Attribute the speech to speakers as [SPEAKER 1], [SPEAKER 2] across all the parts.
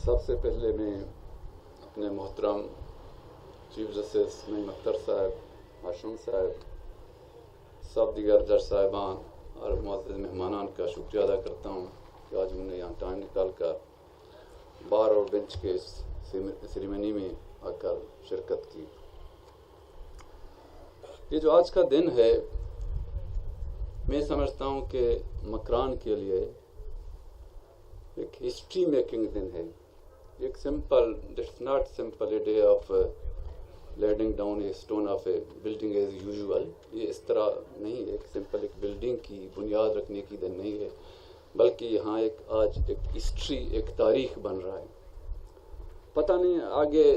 [SPEAKER 1] سب سے پہلے میں اپنے محترم چیف جسٹس نعیم اختر صاحب، ہاشم صاحب، سب دیگر جج صاحبان اور معزز مہمانان کا شکریہ ادا کرتا ہوں کہ آج انہوں نے یہاں ٹائم نکال کر بار اور بینچ کے سیریمنی میں آ کر شرکت کی۔ یہ جو آج کا دن ہے، میں سمجھتا ہوں کہ مکران کے لیے ایک ہسٹری میکنگ دن ہے۔ ایک simple, it's not simple a day of leading down a stone of a building as usual. یہ اس طرح نہیں ہے، ایک سمپل ایک بلڈنگ کی بنیاد رکھنے کی دن نہیں ہے، بلکہ یہاں آج ایک ہسٹری، ایک تاریخ بن رہا ہے۔ پتہ نہیں آگے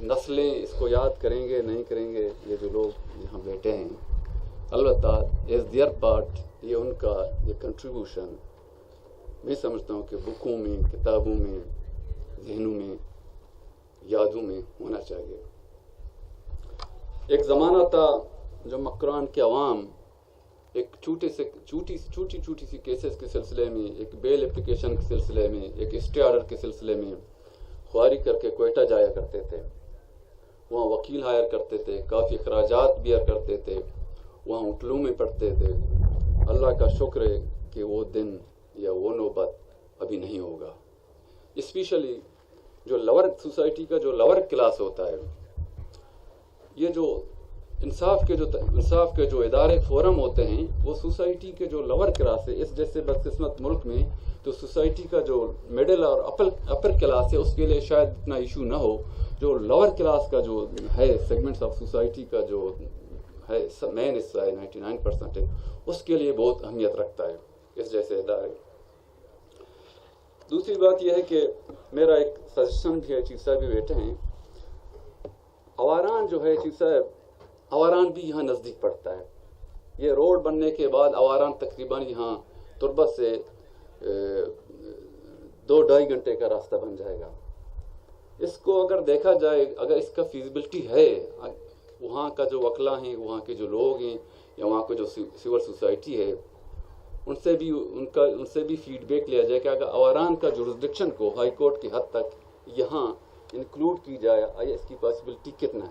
[SPEAKER 1] نسلیں اس کو یاد کریں گے نہیں کریں گے، یہ جو لوگ یہاں بیٹھے ہیں، البتہ ایز دیئر پارٹ یہ ان کا یہ کنٹریبیوشن میں سمجھتا ہوں کہ بکوں میں، کتابوں میں، ذہنوں میں، یادوں میں ہونا چاہیے۔ ایک زمانہ تھا جو مکران کے عوام ایک چھوٹی سی کیسز کے سلسلے میں، ایک بیل اپلیکیشن کے سلسلے میں، ایک اسٹے آرڈر کے سلسلے میں خواری کر کے کوئٹہ جایا کرتے تھے، وہاں وکیل ہائر کرتے تھے، کافی اخراجات بیئر کرتے تھے، وہاں ہوٹلوں میں پڑھتے تھے۔ اللہ کا شکر ہے کہ وہ دن یا وہ نوبت ابھی نہیں ہوگا۔ اسپیشلی جو لور سوسائٹی کا جو لور کلاس ہوتا ہے، یہ جو انصاف کے جو ادارے فورم ہوتے ہیں، وہ سوسائٹی کے جو لور کلاس ہے، اس جیسے بدقسمت ملک میں تو سوسائٹی کا جو مڈل اور اپر کلاس ہے اس کے لیے شاید اتنا ایشو نہ ہو۔ جو لور کلاس کا جو ہے سیگمنٹس آف سوسائٹی کا جو ہے مین حصہ ہے، 99% ہے، اس کے لیے بہت اہمیت رکھتا ہے اس جیسے ادارے۔ دوسری بات یہ ہے کہ میرا ایک سجیشن بھی ہے، چیف صاحب بھی بیٹھے ہیں، اواران جو ہے چیف صاحب، اواران بھی یہاں نزدیک پڑتا ہے۔ یہ روڈ بننے کے بعد اواران تقریباً یہاں تربت سے 2-2.5 گھنٹے کا راستہ بن جائے گا۔ اس کو اگر دیکھا جائے، اگر اس کا فیزیبلٹی ہے، وہاں کا جو وکلا ہیں، وہاں کے جو لوگ ہیں، یا وہاں کا جو سول سوسائٹی ہے، ان سے بھی فیڈ بیک لیا جائے کہ اگر اواران کا جورسڈکشن کو ہائی کورٹ کی حد تک یہاں انکلوڈ کی جائے، اس کی پاسبلٹی کتنا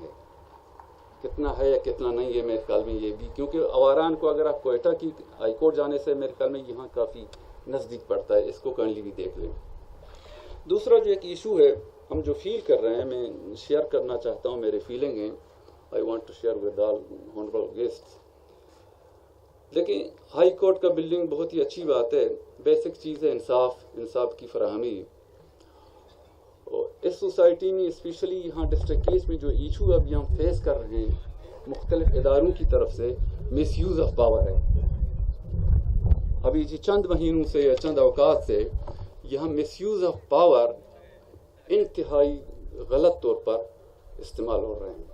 [SPEAKER 1] ہے یا کتنا نہیں ہے۔ میرے خیال میں یہ بھی، کیونکہ اواران کو اگر آپ کوئٹہ کی ہائی کورٹ جانے سے میرے خیال میں یہاں کافی نزدیک پڑتا ہے، اس کو کائنڈلی بھی دیکھ لیں۔ دوسرا جو ایک ایشو ہے ہم جو فیل کر رہے ہیں، میں شیئر کرنا چاہتا ہوں، میرے فیلنگ ہیں، I want to share with all honourable guests. لیکن ہائی کورٹ کا بلڈنگ بہت ہی اچھی بات ہے، بیسک چیز ہے انصاف کی فراہمی۔ اس سوسائٹی میں اسپیشلی یہاں ڈسٹرکٹ کیس میں جو ایشو ابھی ہم فیس کر رہے ہیں مختلف اداروں کی طرف سے، مس یوز آف پاور ہے۔ ابھی چند مہینوں سے یا چند اوقات سے یہاں مس یوز آف پاور انتہائی غلط طور پر استعمال ہو رہے ہیں۔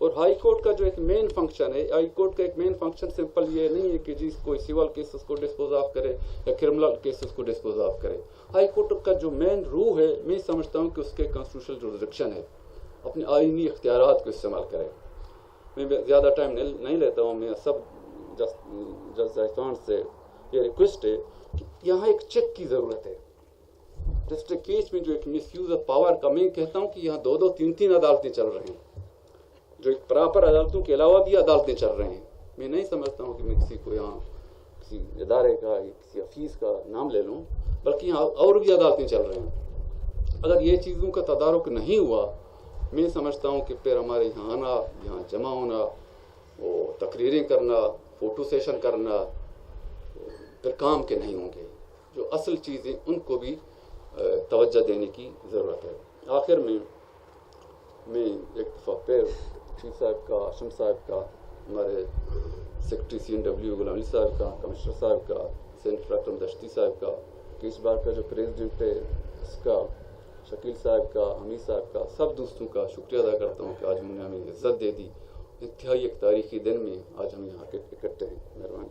[SPEAKER 1] اور ہائی کورٹ کا جو ایک مین فنکشن ہے، ہائی کورٹ کا ایک مین فنکشن سمپل یہ نہیں ہے کہ جس کوئی سول کیسز کو ڈسپوز آف کرے یا کرمنل کیسز کو ڈسپوز آف کرے۔ ہائی کورٹ کا جو مین روح ہے، میں سمجھتا ہوں کہ اس کے کانسٹیٹیوشنل جورسڈکشن ہے، اپنے آئینی اختیارات کو استعمال کرے۔ میں زیادہ ٹائم نہیں لیتا ہوں، میں سب جج سے یہ ریکویسٹ ہے کہ یہاں ایک چیک کی ضرورت ہے۔ ڈسٹرکٹ کیس میں جو ایک مس یوز آف پاور کا، میں کہتا ہوں کہ یہاں 2-3 عدالتیں چل رہی ہیں، جو ایک پراپر عدالتوں کے علاوہ بھی عدالتیں چل رہے ہیں۔ میں نہیں سمجھتا ہوں کہ میں کسی کو یہاں کسی ادارے کا یا کسی حفیظ کا نام لے لوں، بلکہ یہاں اور بھی عدالتیں چل رہی ہیں۔ اگر یہ چیزوں کا تدارک نہیں ہوا، میں سمجھتا ہوں کہ پھر ہمارے یہاں آنا، یہاں جمع ہونا، وہ تقریریں کرنا، فوٹو سیشن کرنا، پھر کام کے نہیں ہوں گے۔ جو اصل چیزیں ان کو بھی توجہ دینے کی ضرورت ہے۔ آخر میں ایک دفعہ پھر چیف صاحب کا، ہاشم صاحب کا، ہمارے سیکرٹری CNW غلام علی صاحب کا، کمشنر صاحب کا، سینیٹر اکرم دشتی صاحب کا، کہ اس بار کا جو پریزیڈنٹ ہے اس کا، شکیل صاحب کا، حمید صاحب کا، سب دوستوں کا شکریہ ادا کرتا ہوں کہ آج انہوں نے ہمیں عزت دے دی۔ انتہائی ایک تاریخی دن میں آج ہم یہاں اکٹھے ہیں۔ مہربانی۔